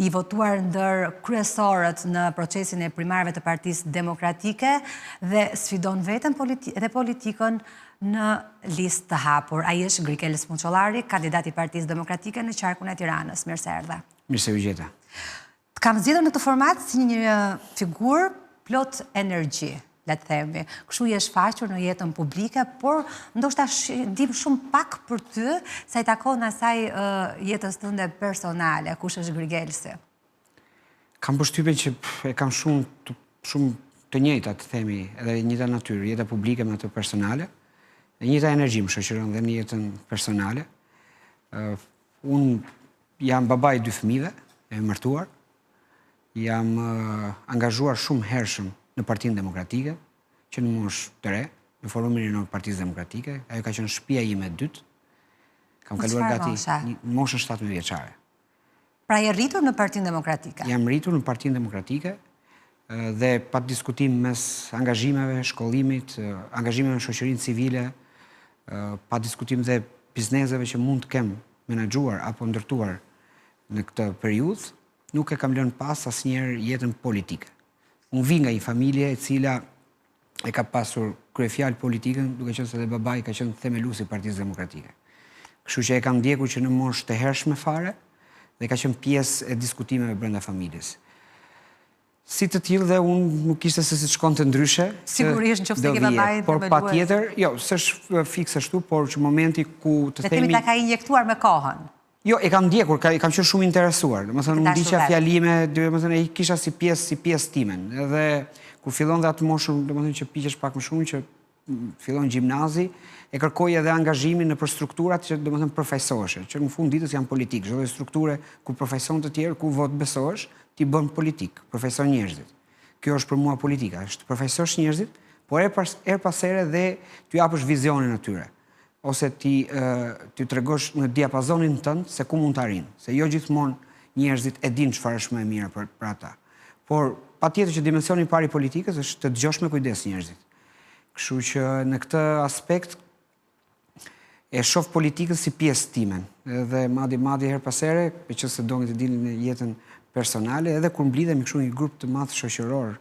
i votuar ndër kryesorët në procesin e primarëve të Partisë Demokratike dhe sfidon veten dhe politikën në listë të hapur. Ai është Grikel Smuçollari, kandidat i Partisë Demokratike në qarkun e Tiranës. Mirë se erdha. Mirë se u gjeta. Kam zgjedhur në këtë format si një figurë plot energji, le të themi. Kështu je shfaqur në jetën publike, por ndoshta dim shumë pak për ty sa i takon asaj jetës tënde personale. Kush është Grigelsi? Kam përshtypjen që e kam shumë të njëjta, të themi, edhe njëjta natyrë, jeta publike me atë personale. Dhe njëta energji më shoqëron dhe në jetën personale. Unë jam baba i 2 fëmijëve, e martuar. Jam angazhuar shumë hershëm në Partinë Demokratike, që në moshë të re, në forumin e Partisë Demokratike. Ajo ka qenë shtëpia ime e dytë. Kam kaluar gati moshën 17 vjeçare. Pra je rritur në Partinë Demokratike? Jam rritur në Partinë Demokratike dhe pa diskutim mes angazhimeve, shkollimit, angazhimeve në shoqërinë civile, pa diskutim dhe bizneseve që mund të kem menaxhuar apo ndërtuar në këtë periudhë, nuk e kam lënë pas asnjëherë jetën politike. Unë vi nga një familje e cila e ka pasur kryefjalë politikën, duke qenë se dhe babai ka qenë themeluesi i Partisë Demokratike. Kështu që e kam ndjekur që në moshë të hershme fare dhe ka qenë pjesë e diskutimeve brenda familjes. Si të tillë dhe unë nuk ishte se si të shkonte ndryshe. Sigurisht nëse ke babain por patjetër, jo, s'është fikse ashtu, por që momenti ku të themi ta ka injektuar me kohën. Jo, e kam ndjekur, kam qenë shumë interesuar. Domethënë unë ndiqja fjalime, domethënë ai kisha si pjesë timen. Edhe kur fillon dhe atë moshën, domethënë që piqesh pak më shumë, që fillon gjimnazi, e kërkoj edhe angazhimin në për strukturat që domethënë përfaqësohesh, që në fund ditës janë politik. Çdo strukture ku përfaqëson të tjerë, ku vot besohesh, ti bën politik, përfaqëson njerëzit. Kjo është për mua politika, është të përfaqësosh njerëzit, por her pas here dhe t'ju japësh vizionin atyre. Ose ti tregosh në diapazonin tënd se ku mund të arrin, se jo gjithmonë njerëzit e dinë çfarë është më e mira për ata. Por patjetër që dimensioni i parë i politikës është të dëgjosh me kujdes njerëzit. Kështu që në këtë aspekt e shoh politikën si pjesë timen, edhe madje her pas here, meqense do të dilni në jetën personale, edhe kur mblidhemi kështu një grup të madh shoqëror,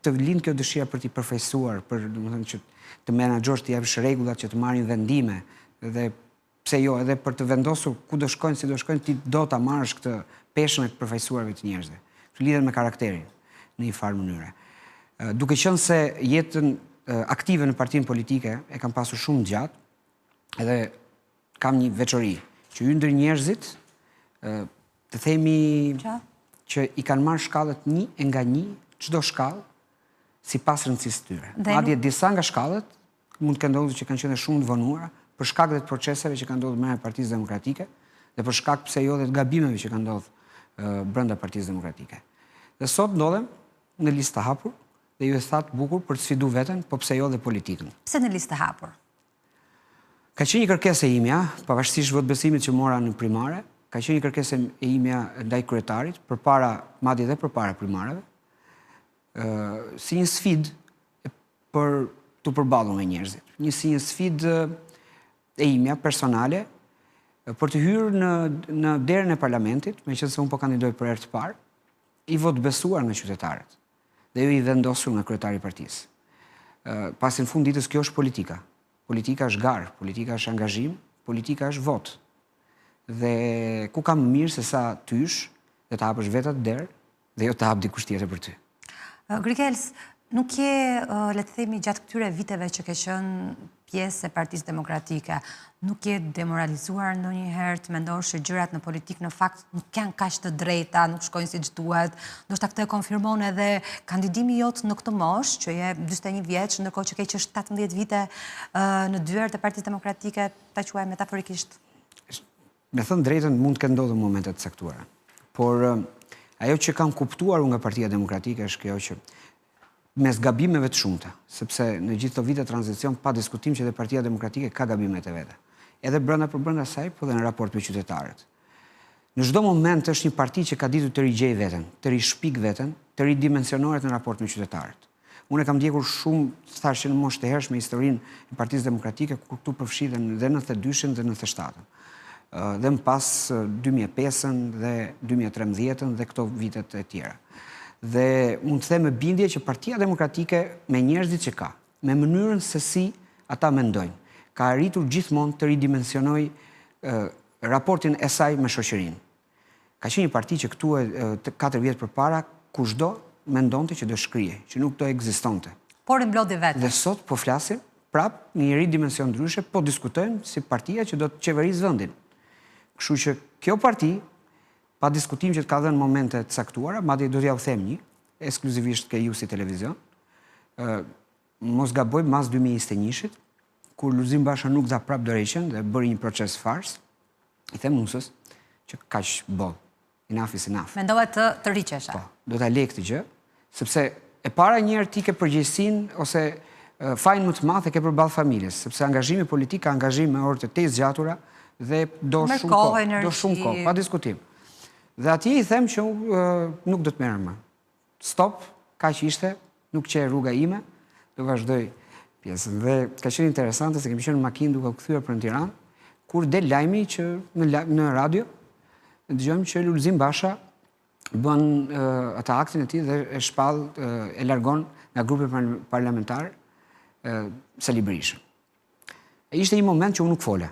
të lind kjo dëshira për t'i përfaqësuar, për domethënë që të menaxhosh, të japësh rregullat që të marrin vendime, dhe pse jo, edhe për të vendosur ku do shkojnë, si do shkojnë, ti do ta marrësh këtë peshën e të përfaqësuarve të njerëzve. Që lidhet me karakterin në një farë mënyre. Duke qenë se jetën aktive në partinë politike e kam pasur shumë gjatë, edhe kam një veçori, që ju ndër njerëzit, të themi që i kanë marrë shkallët një e nga një, çdo shkallë, si pas rëndësisë tyre. Madje disa nga shkallët mund të kenë ndodhur që kanë qenë shumë të vonuara për shkak të proceseve që kanë ndodhur brenda Partisë Demokratike dhe për shkak pse jo dhe të gabimeve që kanë ndodhur brenda Partisë Demokratike. Dhe sot ndodhem në listë të hapur dhe ju e thatë bukur për të sfiduar veten, po pse jo dhe politikën. Pse në listë të hapur? Ka qenë një kërkesë e imja, pavarësisht votbesimit që mora në primare, ka qenë një kërkesë e imja ndaj kryetarit, madje edhe përpara primareve, si një sfidë për të përballur me njerëzit. Si një sfidë e imja personale për të hyrë në derën e parlamentit, meqense unë po kandidoj për herë të parë, i votbesuar nga qytetarët dhe jo i vendosur nga kryetari i partisë. Pasi në fund ditës kjo është politika. Politika është garë, politika është angazhim, politika është votë. Dhe ku kam më mirë se sa tysh dhe të hapësh vetat derë dhe jo të hap dikush tjetër për ty. Grigels, nuk je, le të themi, gjatë këtyre viteve që ke qenë pjesë e Partisë Demokratike, nuk je demoralizuar ndonjëherë të mendosh se gjërat në politikë në fakt nuk janë kaq të drejta, nuk shkojnë siç duhet. Ndoshta këtë e konfirmon edhe kandidimi jot në këtë moshë, që je 41 vjeç, ndërkohë që ke qenë 17 vite në dyert e Partisë Demokratike, ta quaj metaforikisht. Me thënë drejtën, mund të kenë ndodhur momente të caktuara. Por ajo që kam kuptuar nga Partia Demokratike është kjo që mes gabimeve të shumta, sepse në gjithë këto vite tranzicion pa diskutim që dhe Partia Demokratike ka gabimet e veta. Edhe brenda saj, po dhe në raport me qytetarët. Në çdo moment është një parti që ka ditur të rigjej veten, të rishpik veten, të ridimensionohet në raport me qytetarët. Unë e kam ndjekur shumë, thashë në moshë të hershme historinë e Partisë Demokratike, kur këtu përfshiten dhe 92-shin dhe 97-ën. dhe më pas 2005-ën dhe 2013-ën dhe këto vitet e tjera. Dhe mund të them me bindje që Partia Demokratike me njerëzit që ka, me mënyrën se si ata mendojnë, ka arritur gjithmonë të ridimensionoj raportin e saj me shoqërinë. Ka qenë një parti që këtu 4 vjet përpara kushdo mendonte që do shkrije, që nuk do ekzistonte. Por mblodhi vetë. Dhe sot po flasim prap në një dimension ndryshe, po diskutojmë si partia që do të qeverisë vendin. Kështu që kjo parti, pa diskutim që të ka dhënë momente të caktuara, madje do t'ja u them një, ekskluzivisht ke ju si televizion, mos gaboj mas 2021-shit, kur Lulzim Basha nuk dha prap dorëheqjen dhe bëri një proces fars, i them nusës që kaq boll, enough is enough. Mendova të riqesha. Po, do ta lej këtë gjë, sepse e para një herë ti ke përgjegjësinë ose fajin më të madh e ke përballë familjes, sepse angazhimi politik ka angazhim me orë të tezë zgjatura dhe do shumë kohë, pa diskutim. Dhe atje i them që nuk do të merrem më. Stop, kaq ishte, nuk qe rruga ime, do vazhdoj pjesën. Dhe ka qenë interesante se kemi qenë në makinë duke u kthyer për në Tiranë, kur del lajmi që në radio dëgjojmë që Lulzim Basha bën atë aktin e tij dhe e shpall, e largon nga grupi parlamentar Sali Berishën. Ishte një moment që unë nuk fola.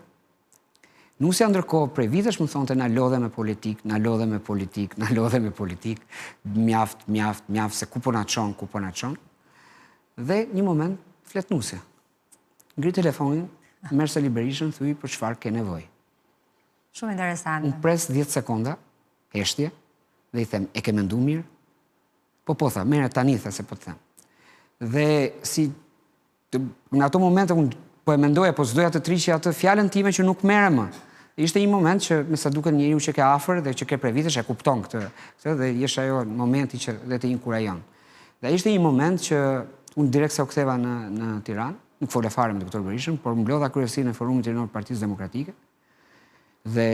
Nusja ndërkohë prej vitesh më thonte na lodhe me politik, na lodhe me politik, na lodhe me politik, mjaft, se ku po na çon, ku po na çon. Dhe një moment flet Nusja. Ngri telefonin, merr Sali Berishën, thuj për çfarë ke nevojë. Shumë interesante. Unë pres 10 sekonda, heshtje, dhe i them, e ke menduar mirë? Po tha, merre tani tha se po të them. Dhe si në ato momente unë po e mendoja, po s'doja të triqja atë fjalën time që nuk merre më. Ishte një moment që me sa duket njeriu që ke afër dhe që ke prej vitesh e kupton këtë dhe jesh ajo momenti që dhe të inkurajon. Dhe ishte një moment që unë direkt sa u ktheva në Tiranë, nuk fola fare me doktor Berishën, por mblodha kryesinë e Forumit Rinor të Partisë Demokratike dhe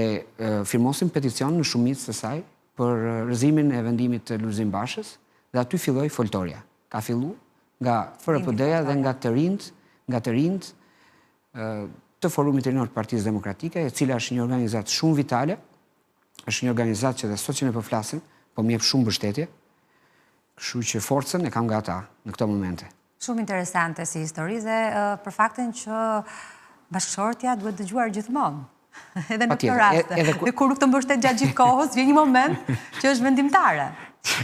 firmosim peticion në shumicë të saj për rrëzimin e vendimit të Lulzim Bashës dhe aty filloi foltorja. Ka fillu nga FRPD-ja dhe nga të rinjt të Forumit Rinor të Partisë Demokratike, e cila është një organizatë shumë vitale, është një organizatë që dhe sot që ne po flasim, po më jep shumë mbështetje, kështu që forcën e kam nga ata në këto momente. Shumë interesante si histori dhe për faktin që bashkëshortja duhet dëgjuar gjithmonë. Edhe në këtë raste. Dhe kur nuk të mbështet gjatë gjithë kohës, vjen një moment që është vendimtare.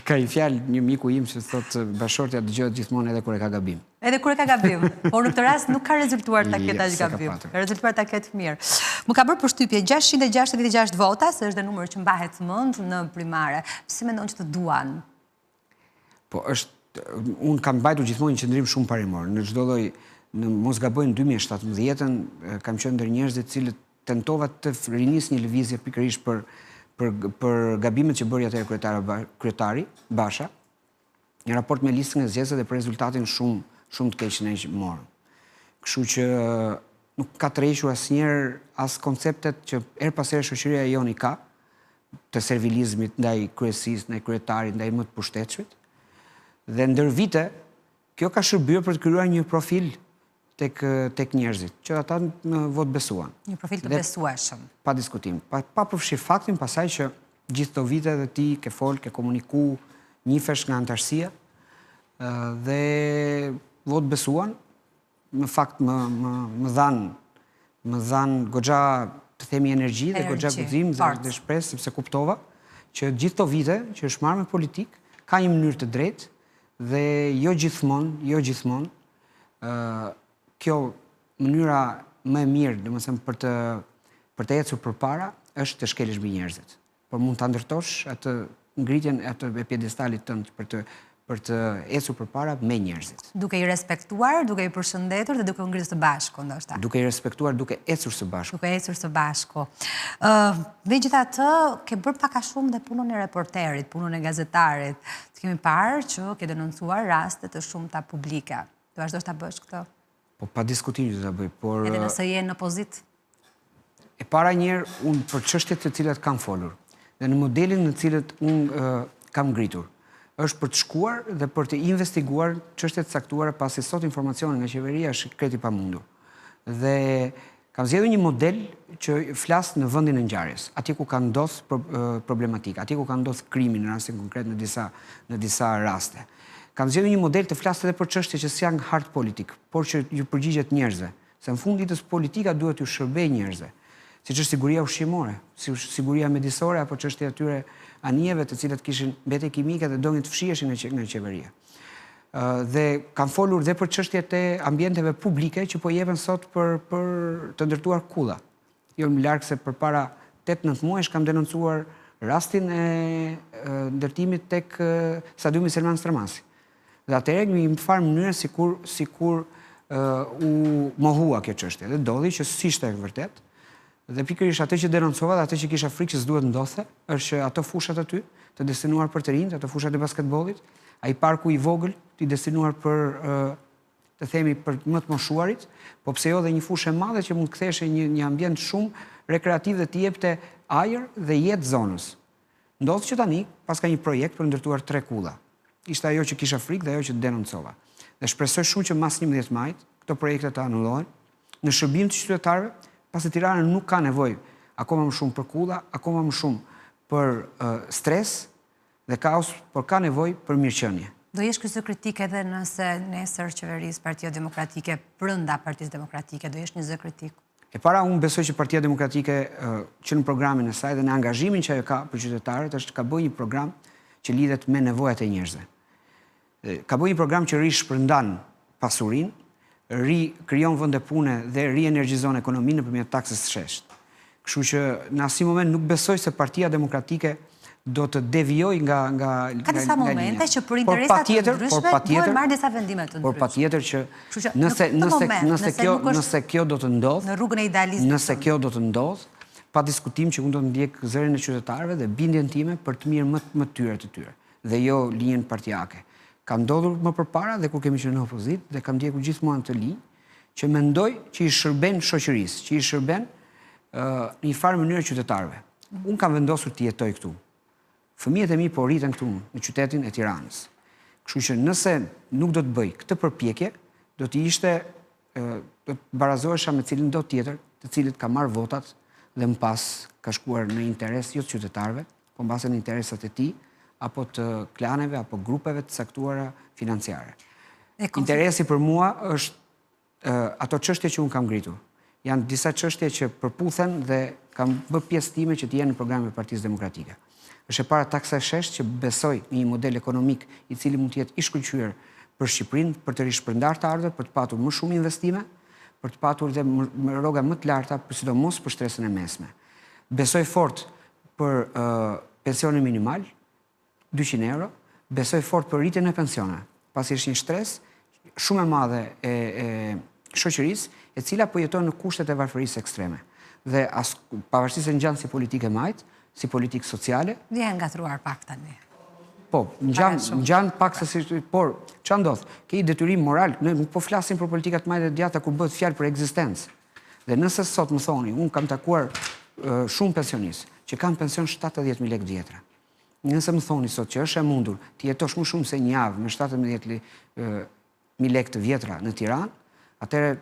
Ka një fjalë një miku im që thotë bashkëshortja dëgjohet gjithmonë edhe kur e ka gabim. Edhe kur e ka gabim, por në këtë rast nuk ka rezultuar ta ketë as gabim. Ka rezultuar ta ketë mirë. Më ka bërë përshtypje 666 vota, se është dhe numër që mbahet mend në primare. Si mendon që të duan? Po unë kam mbajtur gjithmonë një qëndrim shumë parimor. Në çdo lloj, mos gaboj në 2017-ën, kam qenë ndër njerëzit të cilët tentova të rinis një lëvizje pikërisht për gabimet që bëri atëherë kryetari Basha, një raport me listën e zgjedhësve dhe për rezultatin shumë të keq që ne morëm. Kështu që nuk ka tërhequr asnjëherë as konceptet që her pas here shoqëria joni ka të servilizmit ndaj kryesisë, ndaj kryetarit, ndaj më të pushtetshmit. Dhe ndër vite, kjo ka shërbyer për të krijuar një profil tek njerëzit, që ata në vot besuan. Një profil të besueshëm. Pa diskutim. Pa përfshirë faktin pasaj që gjithë të vite dhe ti ke fol, ke komuniku, njifesh nga antarësia, dhe vot besuan, në fakt më dhanë goxha të themi energji dhe goxha guxim dhe shpresë, sepse kuptova që gjithë të vite që është marrë me politik, ka një mënyrë të drejtë dhe jo gjithmonë, kjo mënyra më e mirë, domethënë për të ecur përpara, është të shkelësh mbi njerëzit. Por mund ta ndërtosh atë ngritjen e pjedestalit tënd për të ecur përpara me njerëzit. Duke i respektuar, duke i përshëndetur dhe duke u ngritur së bashku, ndoshta. Duke i respektuar, duke ecur së bashku. Duke ecur së bashku. Megjithatë, ke bërë pak a shumë dhe punën e reporterit, punën e gazetarit. Të kemi parë që ke denoncuar raste të shumta publike. Do vazhdosh ta bësh këtë? Po pa diskutim që ta bëj, por edhe nëse je në opozit? E para njerë, unë për çështjet të cilat kam folur, dhe në modelin në cilët unë kam ngritur, është për të shkuar dhe për të investiguar çështjet caktuara, pasi sot informacioni nga qeveria është kreti pamundur. Dhe kam zgjedhur një model që flasë në vendin e ngjarjes, atje ku ka ndodhur problematika, atje ku ka ndodhur krimi në rastin konkret në disa raste. Kam zgjedhur një model të flasë edhe për çështje që s'janë hard politik, por që ju përgjigjet njerëzve, se në fund ditës politika duhet ju shërbej njerëzve, siç është siguria ushqimore, si siguria mjedisore apo çështja e atyre anijeve të cilat kishin mbetje kimike dhe donin të fshiheshin nga qeveria. Dhe kam folur dhe për çështjet e ambienteve publike që po jepen sot për të ndërtuar kulla. Jo më larg se përpara 8-9 muajsh kam denoncuar rastin e ndërtimit tek stadiumi Selman Stramasi. Dhe atëherë në një farë mënyrë sikur u mohua kjo çështje. Dhe dodhi që s'ishte e vërtet. Dhe pikërisht atë që denoncova dhe atë që kisha frikë që s'duhet ndodhte, është që ato fushat aty, të destinuar për të rinjt, ato fushat e basketbollit, ai parku i vogël, i destinuar për të themi për më të moshuarit, po pse jo dhe një fushë e madhe që mund të kthehej një ambient shumë rekreativ dhe të jepte ajër dhe jetë zonës. Ndodh që tani, pas ka një projekt për ndërtuar 3 kulla. Ishte ajo që kisha frikë dhe ajo që denoncova. Dhe shpresoj shumë që mas 11 majit këto projekte të anullohen në shërbim të qytetarëve, pasi Tirana nuk ka nevojë akoma më shumë për kulla, akoma më shumë për stres dhe kaos, por ka nevojë për mirëqenie. Do jesh kryesor kritik edhe nëse nesër qeverisë Partia Demokratike brenda Partisë Demokratike do jesh një zë kritik? E para, unë besoj që Partia Demokratike që në programin e saj dhe në angazhimin që ajo ka për qytetarët është ka bëjë një program që lidhet me nevojat e njerëzve. Ka bëjë një program që rishpërndan pasurinë, krijon vende pune dhe rienergjizon ekonominë nëpërmjet taksës së sheshtë. Kështu që në asnjë moment nuk besoj se Partia Demokratike do të devijoj nga ka disa momente që për interesa të ndryshme duhet marrë disa vendime të ndryshme. Por patjetër që nëse kjo do të ndodh, në rrugën e idealizmit, nëse kjo do të ndodh, pa diskutim që unë do të ndjek zërin e qytetarëve dhe bindjen time për të mirë më të tyre dhe jo linjën partijake. Ka ndodhur më përpara dhe kur kemi qenë në opozitë dhe kam ndjekur gjithmonë të linjë që mendoj që i shërben shoqërisë, që i shërben në një farë mënyrë qytetarëve. Unë kam vendosur të jetoj këtu. Fëmijët e mi po rriten këtu në qytetin e Tiranës. Kështu që nëse nuk do të bëj këtë përpjekje, do të barazohesha me cilin do tjetër, të cilit ka marrë votat dhe më pas ka shkuar në interes jo të qytetarëve, po mbase në interesat e tij, apo të klaneve, apo grupeve të caktuara financiare. Interesi për mua është ato çështje që unë kam ngritur. Janë disa çështje që përputhen dhe kam bërë pjesë time që të jenë në programin e Partisë Demokratike. Është e para taksa e sheshtë që besoj në një model ekonomik i cili mund të jetë i shkëlqyer për Shqipërinë, për të rishpërndar të ardhurën, për të patur më shumë investime, për të patur dhe rroga më të larta, sidomos për shtresën e mesme. Besoj fort për pensionin minimal, 200 euro, besoj fort për rritjen e pensioneve, pasi është një stres shumë e madhe e shoqërisë, e cila po jeton në kushtet e varfërisë ekstreme. Dhe pavarësisht se ngjan si politikë majt, si politikë sociale. Dhe janë ngatruar pak tani. Po, ngjan pak se por ç'a ndodh? Ke një detyrim moral, ne nuk po flasim për politikat më të djata kur bëhet fjalë për ekzistencë. Dhe nëse sot më thoni, unë kam takuar shumë pensionistë që kanë pension 70.000 lekë vjetra. Nëse më thoni sot që është e mundur të jetosh më shumë se një javë me 17.000 lekë të vjetra në Tiranë, atëherë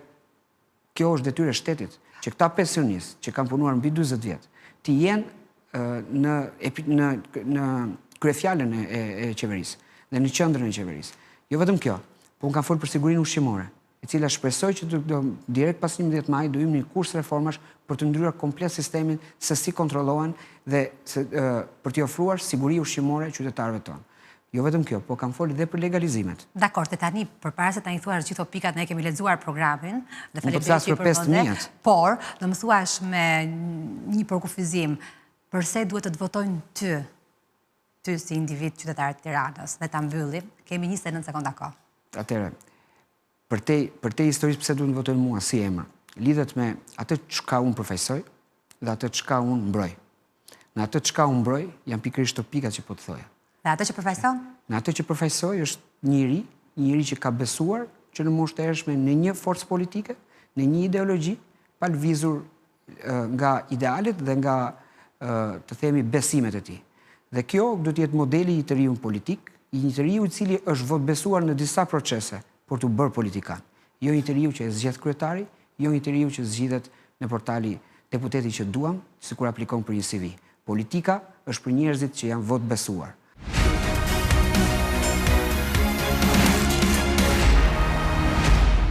kjo është detyrë e shtetit që këta pensionistë që kanë punuar mbi 40 vjet të jenë në kryefjalën e qeverisë dhe në qendrën e qeverisë. Jo vetëm kjo, po unë kam folur për sigurinë ushqimore, e cila shpresoj që direkt pas 11 maj do hyjmë në një kurs reformash për të ndryshuar komplet sistemin se si kontrollohen dhe për t'i ofruar siguri ushqimore qytetarëve tonë. Jo vetëm kjo, po kam folur dhe për legalizimet. Dakor, tani përpara se ta i thuash gjithë pikat, ne kemi lexuar programin dhe faleminderit që përmendë. Por, do më thuash me një përkufizim, përse duhet të votojnë ty si individ qytetar të Tiranës dhe ta mbyllim, kemi 29 sekonda kohë. Atëherë, për te historisë pse duhet të votojnë mua si emër, lidhet me atë çka unë përfaqësoj dhe atë çka unë mbroj. Në atë çka unë mbroj, janë pikërisht to pikat që po të thoja. Dhe atë që përfaqëson? Në atë që përfaqësoj është njëri që ka besuar që në moshë të hershme në një forcë politike, në një ideologji, pa lëvizur nga idealet dhe nga të themi besimet e tij. Dhe kjo do të jetë modeli i të riun politik, i një të riu i cili është votbesuar në disa procese për të bërë politikan. Jo një të riu që e zgjedh kryetari, jo një të riu që zgjidhet në portali deputeti që duam, sikur aplikon për një CV. Politika është për njerëzit që janë vot besuar.